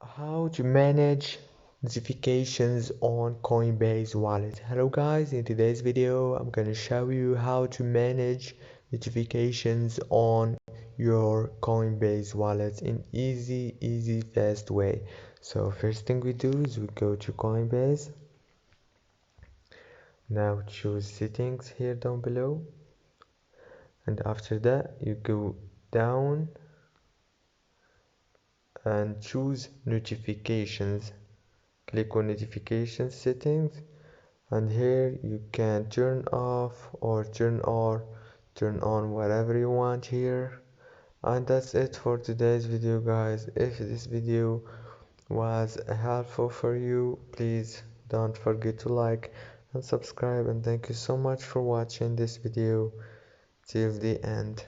How to manage notifications on Coinbase wallet. Hello guys, in today's video I'm gonna show you how to manage notifications on your Coinbase wallet in easy fast way. So first thing we do is we go to Coinbase. Now choose settings here down below, and after that you go down and choose notifications. Click on notification settings, and here you can turn off or turn on whatever you want here. And that's it for today's video guys. If this video was helpful for you, please don't forget to like and subscribe, and thank you so much for watching this video till the end.